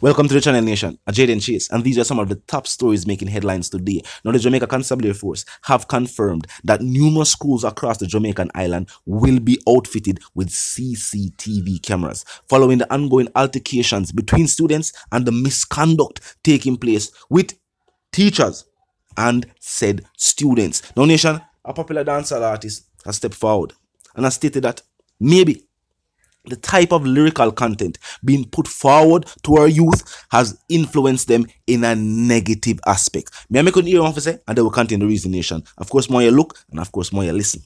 Welcome to the channel, Nation. I'm Jaden Chase, and these are some of the top stories making headlines today. Now, the Jamaica Constabulary Force have confirmed that numerous schools across the Jamaican island will be outfitted with CCTV cameras, following the ongoing altercations between students and the misconduct taking place with teachers and said students. Now, Nation, a popular dancehall artist has stepped forward and has stated that maybe the type of lyrical content being put forward to our youth has influenced them in a negative aspect. May I make an ear off say, and they will continue the reasonation. Of course, more you look, and of course, more you listen.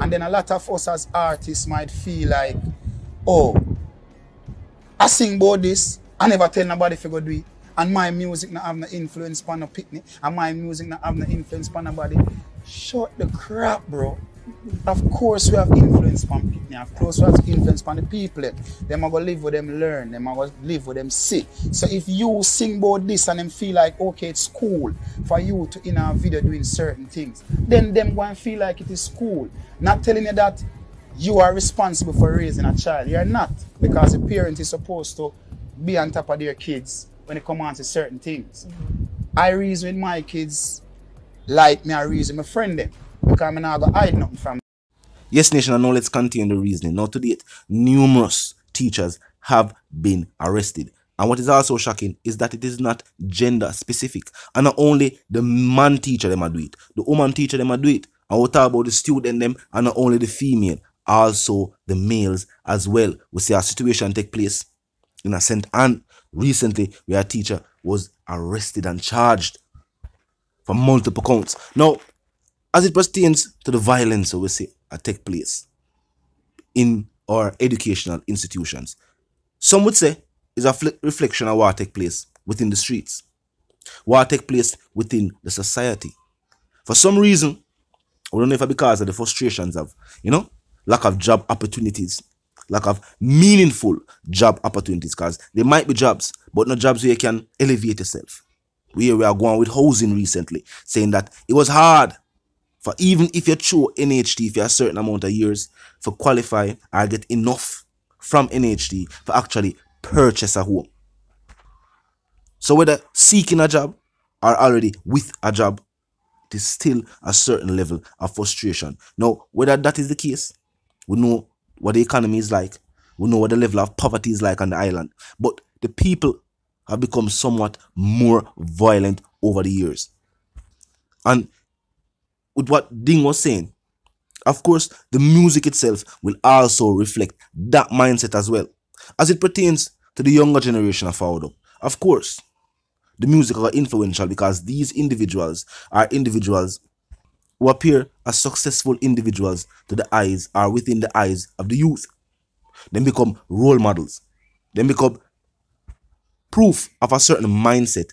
And then a lot of us as artists might feel like, oh, I sing about this, I never tell nobody if I go do it, and my music not have no influence on no picnic, and my music not have no influence on nobody. Shut the crap, bro. Of course we have influence on people. Of course we have influence on the people. Them are going to live with them learn. Them are going to live with them see. So if you sing about this and them feel like, okay, it's cool for you to in a video doing certain things, then them going to feel like it is cool. Not telling you that you are responsible for raising a child. You're not. Because the parent is supposed to be on top of their kids when it comes on to certain things. I reason with my kids like me I reason with my friend them. Because I'm not going to hide nothing from. Yes, Nation, and now let's continue the reasoning. Now, to date, numerous teachers have been arrested. And what is also shocking is that it is not gender specific. And not only the man teacher them do it, the woman teacher them do it. And we'll talk about the student them, and not only the female, also the males as well. We see a situation take place in a St. Anne recently where a teacher was arrested and charged for multiple counts. Now, as it pertains to the violence we see take place in our educational institutions, some would say is a reflection of what take place within the streets, what take place within the society. For some reason, we don't know if it's because of the frustrations of, lack of job opportunities, lack of meaningful job opportunities, because there might be jobs, but not jobs where you can elevate yourself. We are going with housing recently, saying that it was hard for even if you're through NHT for a certain amount of years for qualify or get enough from NHT for actually purchase a home. So whether seeking a job or already with a job, it is still a certain level of frustration. Now, whether that is the case, we know what the economy is like. We know what the level of poverty is like on the island. But the people have become somewhat more violent over the years. And with what Ding was saying, of course, the music itself will also reflect that mindset as well. As it pertains to the younger generation of Faudo, of course, the music are influential because these individuals are individuals who appear as successful individuals to the eyes or within the eyes of the youth. They become role models. They become proof of a certain mindset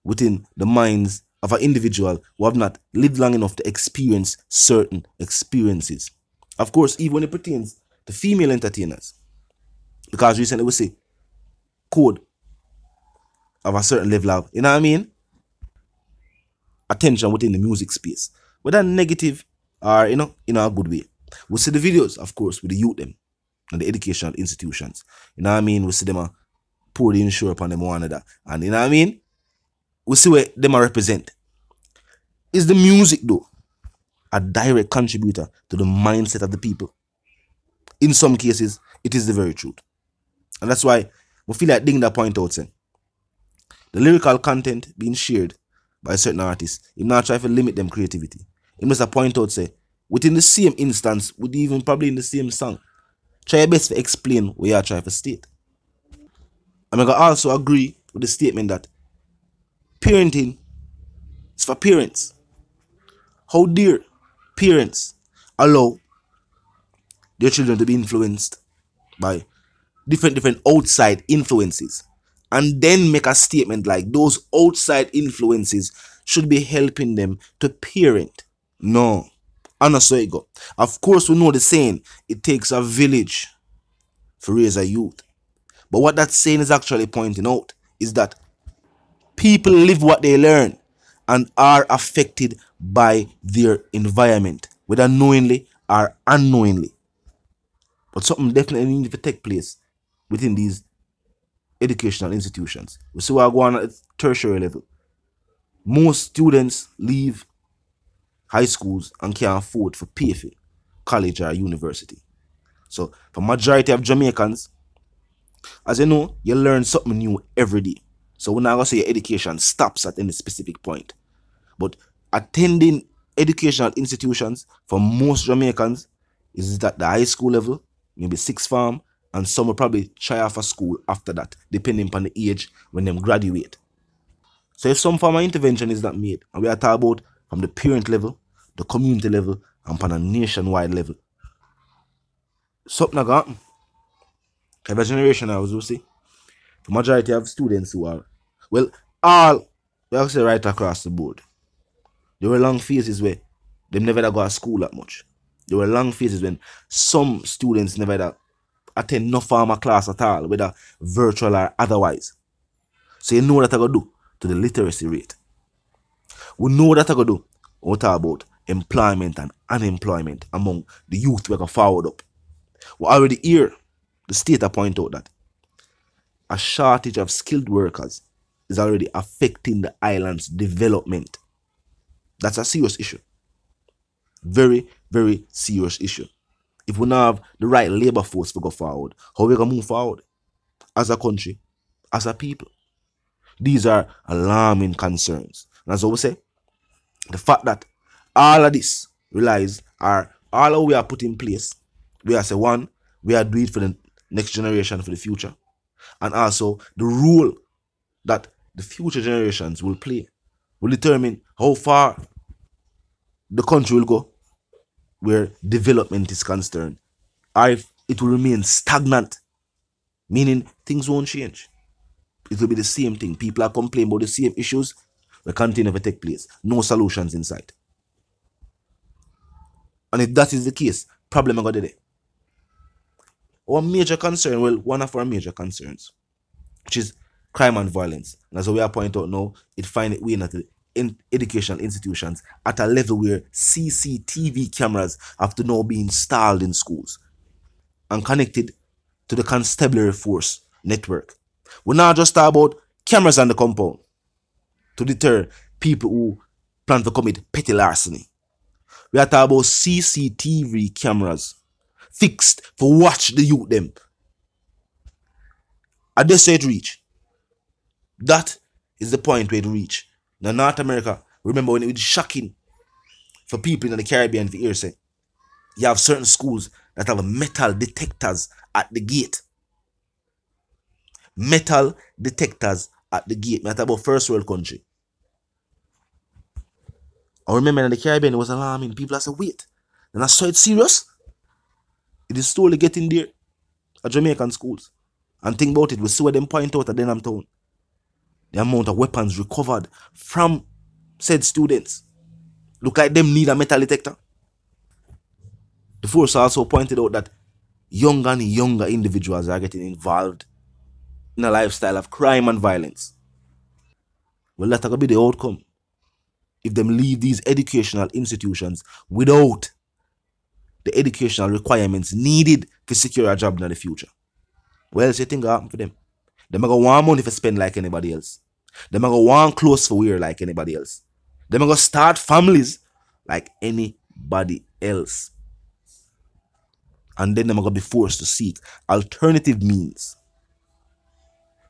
within the minds of an individual who have not lived long enough to experience certain experiences. Of course, even when it pertains to female entertainers, because recently we see code of a certain level of, attention within the music space, whether negative or, in a good way. We see the videos, of course, with the youth them and the educational institutions. We see them pour the insure upon them one another. And we see where them represent. Is the music, though, a direct contributor to the mindset of the people? In some cases, it is the very truth. And that's why we feel like Ding that point out, saying the lyrical content being shared by certain artists, he not try to limit them creativity. He must point out, say, within the same instance, with even probably in the same song, try your best to explain what you are trying to state. I'm going to also agree with the statement that parenting is for parents. How dare parents allow their children to be influenced by different outside influences and then make a statement like those outside influences should be helping them to parent? No. And so it go. Of course, we know the saying, it takes a village to raise a youth. But what that saying is actually pointing out is that people live what they learn and are affected by their environment, whether knowingly or unknowingly. But something definitely needs to take place within these educational institutions. We see what go on at tertiary level. Most students leave high schools and can't afford to pay for college or university. So for majority of Jamaicans, as you know, you learn something new every day. So we're not going to say your education stops at any specific point. But attending educational institutions for most Jamaicans is at the high school level, maybe sixth form, and some will probably try off a school after that, depending upon the age when them graduate. So if some form of intervention is not made, and we are talking about from the parent level, the community level, and upon a nationwide level, something like that. Every generation, as we see, the majority of students who are, well, all, we have to say right across the board. There were long phases where they never go to school that much. There were long phases when some students never attend no form of class at all, whether virtual or otherwise. So you know what I gotta do to the literacy rate. We know what I gotta do when we talk about employment and unemployment among the youth we go forward up. We already hear the state point out that a shortage of skilled workers is already affecting the island's development. That's a serious issue. Very, very serious issue. If we don't have the right labor force to go forward, how we gonna move forward as a country, as a people? These are alarming concerns. And as I would say, the fact that all of this relies are all we are put in place. We are say one, we are doing it for the next generation, for the future. And also the role that the future generations will play will determine how far the country will go where development is concerned, or if it will remain stagnant, meaning things won't change. It will be the same thing. People are complaining about the same issues will continue to take place. No solutions in sight. And if that is the case, problem I got there. Our major concern, well, one of our major concerns, which is crime and violence. And as we are pointing out now, it finds its way into in educational institutions at a level where CCTV cameras have to now be installed in schools and connected to the constabulary force network. We're not just talking about cameras on the compound to deter people who plan to commit petty larceny. We are talking about CCTV cameras fixed for watch the youth them. At this it reach. That is the point where it reach. Now North America, remember when it was shocking for people in the Caribbean to hear say, you have certain schools that have metal detectors at the gate. Metal detectors at the gate. We're talking about first world country. I remember in the Caribbean it was alarming. People said, wait, and I saw it serious. It is slowly getting there at Jamaican schools. And think about it, we see where them point out at Denham Town. The amount of weapons recovered from said students. Look like them need a metal detector. The force also pointed out that younger and younger individuals are getting involved in a lifestyle of crime and violence. Well, that's going to be the outcome if them leave these educational institutions without the educational requirements needed to secure a job in the future. Well, so you think what happen for them? Them are going to want money to spend like anybody else. Them are going to want clothes for wear like anybody else. Them are going to start families like anybody else. And then them are going to be forced to seek alternative means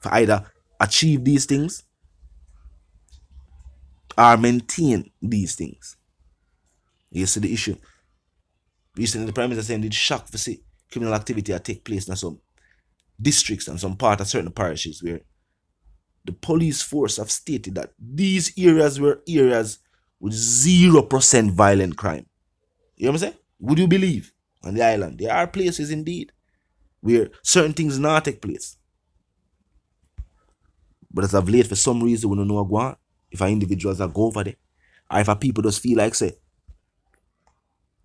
for either achieve these things or maintain these things. You see the issue. Recently the Prime Minister saying it's shock to see criminal activity that take place in some districts and some part of certain parishes where the police force have stated that these areas were areas with 0% violent crime. You know what I'm saying? Would you believe on the island there are places indeed where certain things not take place? But as of late, for some reason, we don't know what if our individuals are go over there, or if our people just feel like say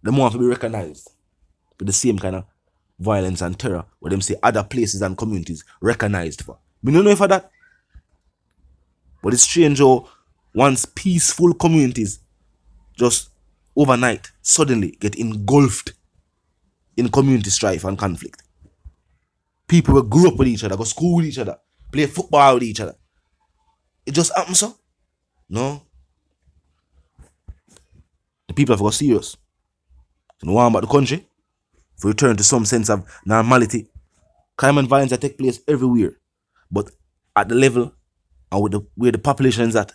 they want to be recognized with the same kind of violence and terror where them say other places and communities recognized for. We don't know for that. But it's strange how once peaceful communities just overnight suddenly get engulfed in community strife and conflict. People will grow up with each other, go school with each other, play football with each other. It just happens, so. No. The people have got serious. So no one about the country for return to some sense of normality. Crime and violence that take place everywhere. But at the level and with where the population is at,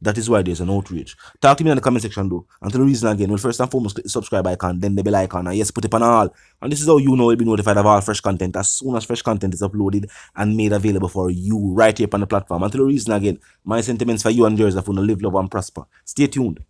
that is why there's an outrage. Talk to me in the comment section though. And to the reason again, well, first and foremost, click the subscribe icon, then the bell icon, and yes, put it on all. And this is how you know you'll be notified of all fresh content as soon as fresh content is uploaded and made available for you right here on the platform. And to the reason again, my sentiments for you and yours that want to live, love, and prosper. Stay tuned.